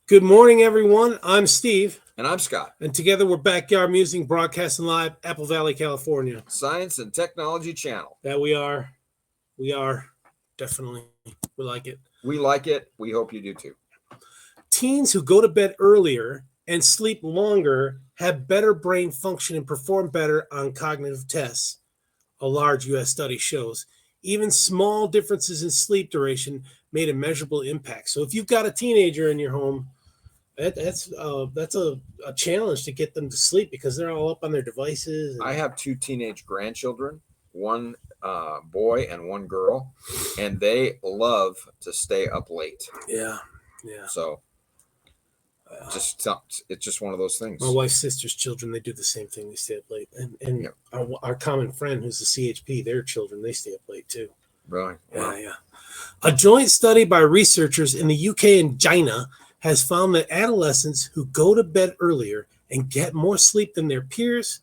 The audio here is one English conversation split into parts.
Good morning, everyone. I'm Steve, And I'm Scott. and together we're Backyard Musing, broadcasting live, Apple Valley, California. Science and Technology Channel. That we are definitely. We like it. We like it. We hope you do too. Teens who go to bed earlier and sleep longer have better brain function and perform better on cognitive tests. A large U.S. study shows even small differences in sleep duration made a measurable impact. So if you've got a teenager in your home, that's a challenge to get them to sleep because they're all up on their devices. I have two teenage grandchildren, one boy and one girl, and they love to stay up late. Yeah. So it's just one of those things. My wife's sister's children, they do the same thing. They stay up late. And yeah. Our common friend who's a CHP, their children, they stay up late too. Really? Wow. Yeah. A joint study by researchers in the UK and China has found that adolescents who go to bed earlier and get more sleep than their peers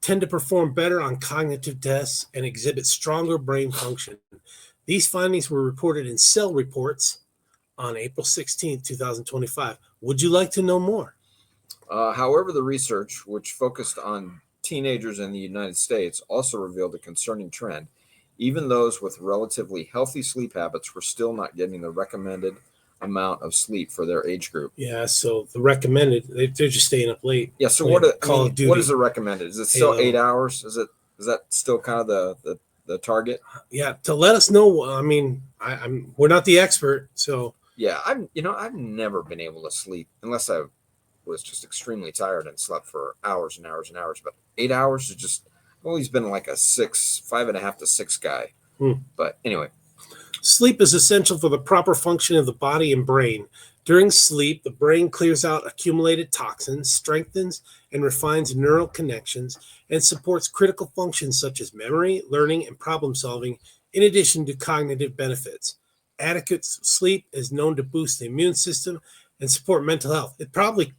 tend to perform better on cognitive tests and exhibit stronger brain function. These findings were reported in Cell Reports on April 16, 2025. Would you like to know more? However, the research, which focused on teenagers in the United States, also revealed a concerning trend. Even those with relatively healthy sleep habits were still not getting the recommended amount of sleep for their age group. Yeah, so the recommended, they're just staying up late. Yeah, so what is the recommended? Is it still 8 hours? Is that still kind of the target? Yeah, to let us know. I mean, we're not the expert, so yeah, I've never been able to sleep unless I was just extremely tired and slept for hours and hours and hours. But 8 hours is just, I've always been like a 5.5 to 6 guy. But anyway. Sleep is essential for the proper function of the body and brain. During sleep, the brain clears out accumulated toxins, strengthens and refines neural connections, and supports critical functions such as memory, learning, and problem solving, in addition to cognitive benefits. Adequate sleep is known to boost the immune system and support mental health. It probably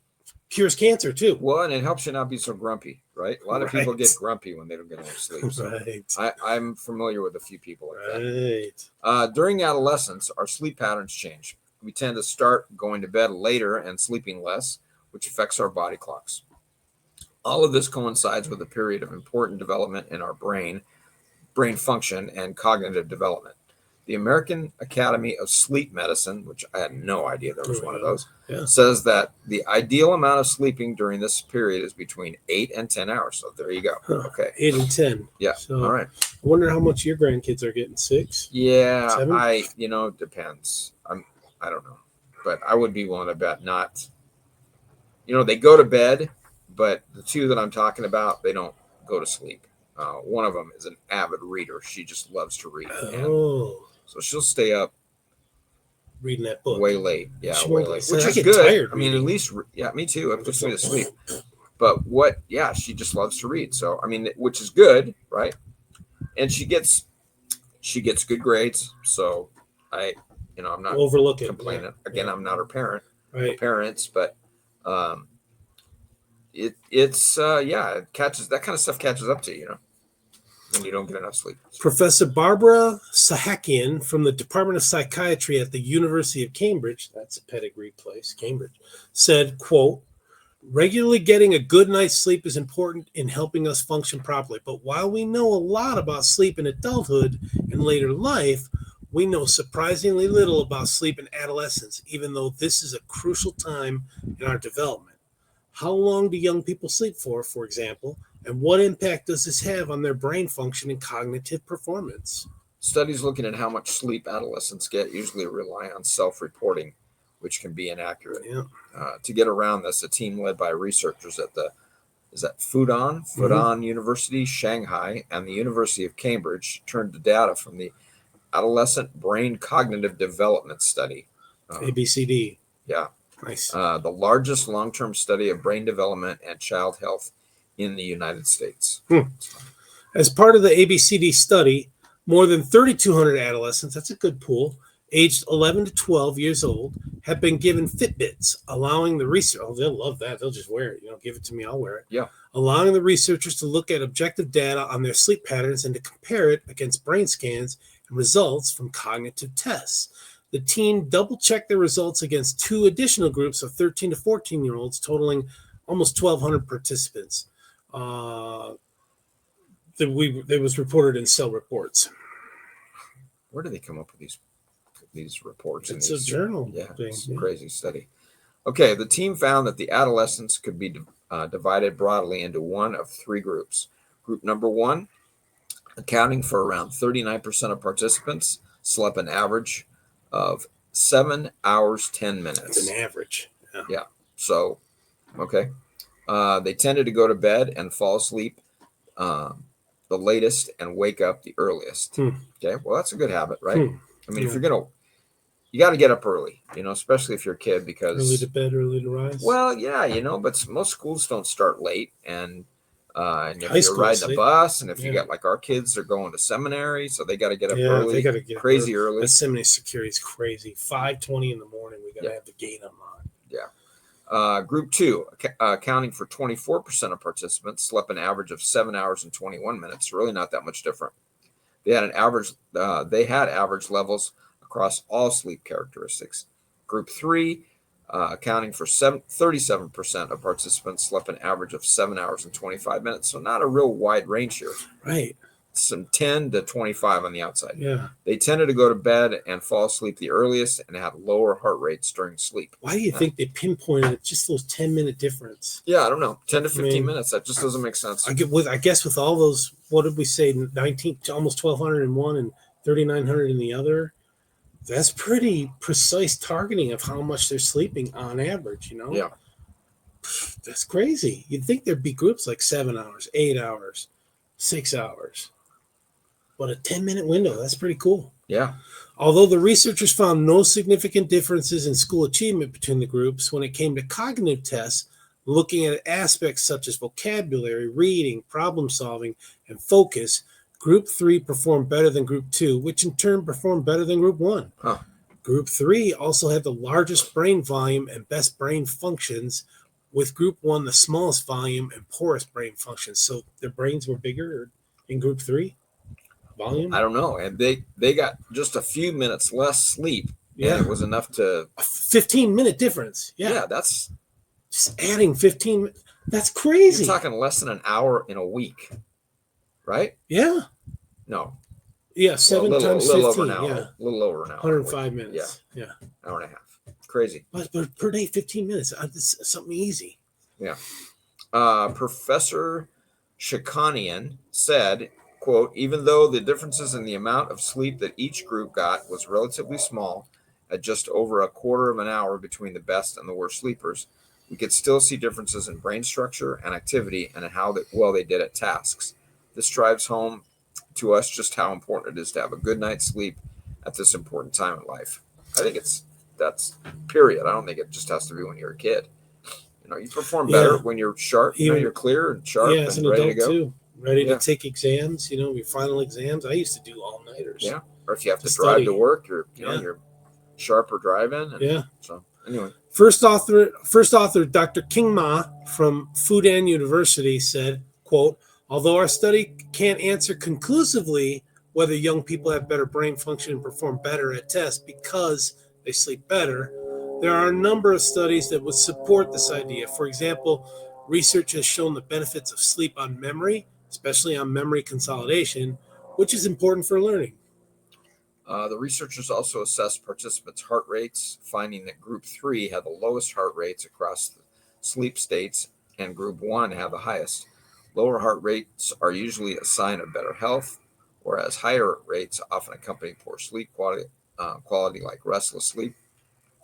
cures cancer too. Well, and it helps you not be so grumpy, right? A lot of people get grumpy when they don't get enough sleep. So right. I'm familiar with a few people like that. During adolescence, our sleep patterns change. We tend to start going to bed later and sleeping less, which affects our body clocks. All of this coincides with a period of important development in our brain function, and cognitive development. The American Academy of Sleep Medicine, which I had no idea there was one of those, says that the ideal amount of sleeping during this period is between 8 and 10 hours. So there you go. Okay. 8 and 10. Yeah. So all right. I wonder how much your grandkids are getting. 6? Yeah. 7? It depends. I don't know. But I would be willing to bet not. They go to bed, but the two that I'm talking about, they don't go to sleep. One of them is an avid reader. She just loves to read. So she'll stay up reading that book way late. Yeah, way late. Which is good. Tired at least, me too. It puts me to sleep. But she just loves to read. So, which is good, right? And she gets good grades. So I'm not complaining. Again, I'm not her parent. Right. Her parents, but it catches, that kind of stuff catches up to you, when you don't get enough sleep. Professor Barbara Sahakian from the Department of Psychiatry at the University of Cambridge, that's a pedigreed place, Cambridge, said, quote, regularly getting a good night's sleep is important in helping us function properly. But while we know a lot about sleep in adulthood and later life, we know surprisingly little about sleep in adolescence, even though this is a crucial time in our development. How long do young people sleep for example? And what impact does this have on their brain function and cognitive performance? Studies looking at how much sleep adolescents get usually rely on self-reporting, which can be inaccurate. Yeah. To get around this, a team led by researchers at Fudan University, Shanghai, and the University of Cambridge turned to data from the Adolescent Brain Cognitive Development Study. ABCD. Yeah. Nice. The largest long-term study of brain development and child health in the United States. As part of the ABCD study, more than 3,200 adolescents, that's a good pool, aged 11 to 12 years old, have been given Fitbits, allowing the research, they'll love that. They'll just wear it. Give it to me, I'll wear it. Yeah. Allowing the researchers to look at objective data on their sleep patterns and to compare it against brain scans and results from cognitive tests. the team double-checked their results against 2 additional groups of 13 to 14-year-olds, totaling almost 1,200 participants. That was reported in Cell Reports. Where do they come up with these reports? It's a journal thing. It's a crazy study. Okay, the team found that the adolescents could be divided broadly into one of 3 groups. Group number 1, accounting for around 39% of participants, slept an average of 7 hours, 10 minutes. That's an average. Yeah. So, okay. They tended to go to bed and fall asleep the latest and wake up the earliest. Okay. Well, that's a good habit, right? I mean, if you got to get up early, especially if you're a kid, because early to bed, early to rise. Well, yeah, but most schools don't start late, and if you're riding a bus, and if you got like our kids are going to seminary, so they got to get up early. They got to get crazy early. That seminary security is crazy. 5:20 in the morning, we got to have the gate unlocked. Yeah. Group 2, accounting for 24% of participants, slept an average of 7 hours and 21 minutes. Really not that much different. They had average levels across all sleep characteristics. Group 3, accounting for 37% of participants, slept an average of 7 hours and 25 minutes. So not a real wide range here. Right. Some 10 to 25 on the outside. Yeah. They tended to go to bed and fall asleep the earliest and had lower heart rates during sleep. Why do you think they pinpointed just those 10-minute difference? Yeah, I don't know. 10 to 15 minutes. That just doesn't make sense. I guess with all those, what did we say, 19, almost 1,200 in one and 3,900 in the other, that's pretty precise targeting of how much they're sleeping on average, Yeah. That's crazy. You'd think there'd be groups like 7 hours, 8 hours, 6 hours. But a 10-minute window, that's pretty cool. Yeah. Although the researchers found no significant differences in school achievement between the groups, when it came to cognitive tests, looking at aspects such as vocabulary, reading, problem solving, and focus, Group 3 performed better than Group 2, which in turn performed better than Group 1. Huh. Group 3 also had the largest brain volume and best brain functions, with Group 1 the smallest volume and poorest brain functions. So their brains were bigger in Group 3? Volume? I don't know. And they got just a few minutes less sleep. Yeah. And it was enough to... A 15-minute difference. Yeah, that's... Just adding 15... That's crazy. You're talking less than an hour in a week, right? Yeah. No. Yeah, 7 times 15. Over an hour. Yeah. A little over an hour. 105 minutes. Yeah. Hour and a half. Crazy. But per day, 15 minutes. It's something easy. Yeah. Professor Shakanian said, quote, even though the differences in the amount of sleep that each group got was relatively small, at just over a quarter of an hour between the best and the worst sleepers, we could still see differences in brain structure and activity and in how well they did at tasks. This drives home to us just how important it is to have a good night's sleep at this important time in life. I think that's period. I don't think it just has to be when you're a kid. You perform better when you're sharp. You're clear and sharp and ready to go. Too. Ready to take exams, your final exams. I used to do all-nighters. Yeah. Or if you have to drive to work, you're sharper driving. So anyway. First author, Dr. King Ma from Fudan University said, quote, although our study can't answer conclusively whether young people have better brain function and perform better at tests because they sleep better, there are a number of studies that would support this idea. For example, research has shown the benefits of sleep on memory, especially on memory consolidation, which is important for learning. The researchers also assessed participants' heart rates, finding that Group 3 had the lowest heart rates across the sleep states, and Group 1 had the highest. Lower heart rates are usually a sign of better health, whereas higher rates often accompany poor sleep quality like restless sleep,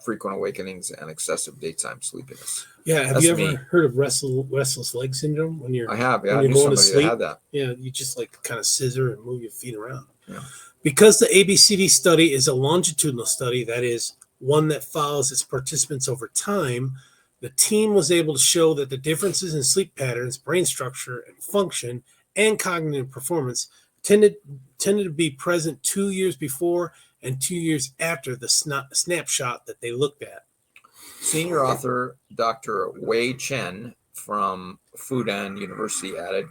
frequent awakenings, and excessive daytime sleepiness. Yeah, have you ever heard of restless leg syndrome? I have. Yeah, I knew somebody that had that. Yeah, you just kind of scissor and move your feet around. Yeah. Because the ABCD study is a longitudinal study, that is, one that follows its participants over time, the team was able to show that the differences in sleep patterns, brain structure and function, and cognitive performance tended to be present 2 years before and 2 years after the snapshot that they looked at. Senior author Dr. Wei Chen from Fudan University added,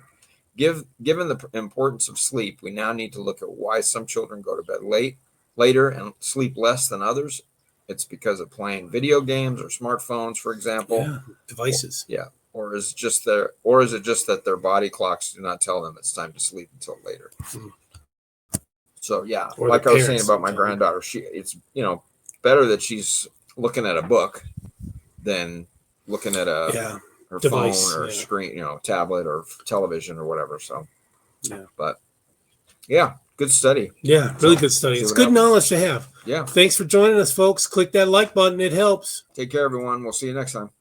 given the importance of sleep, we now need to look at why some children go to bed late, later and sleep less than others, it's because of playing video games or smartphones, for example. Yeah, devices. Yeah. Or is it just that their body clocks do not tell them it's time to sleep until later? Hmm. So yeah, Or like the I was saying parents about my don't tell them. granddaughter, it's better that she's looking at a book than looking at Yeah, her device. phone or Yeah. screen, tablet or television or whatever. So Yeah. but yeah, good study. Yeah, really So, good study. see It's what good happens. knowledge to have. Yeah. Thanks for joining us, folks. Click that like button. It helps. Take care, everyone. We'll see you next time.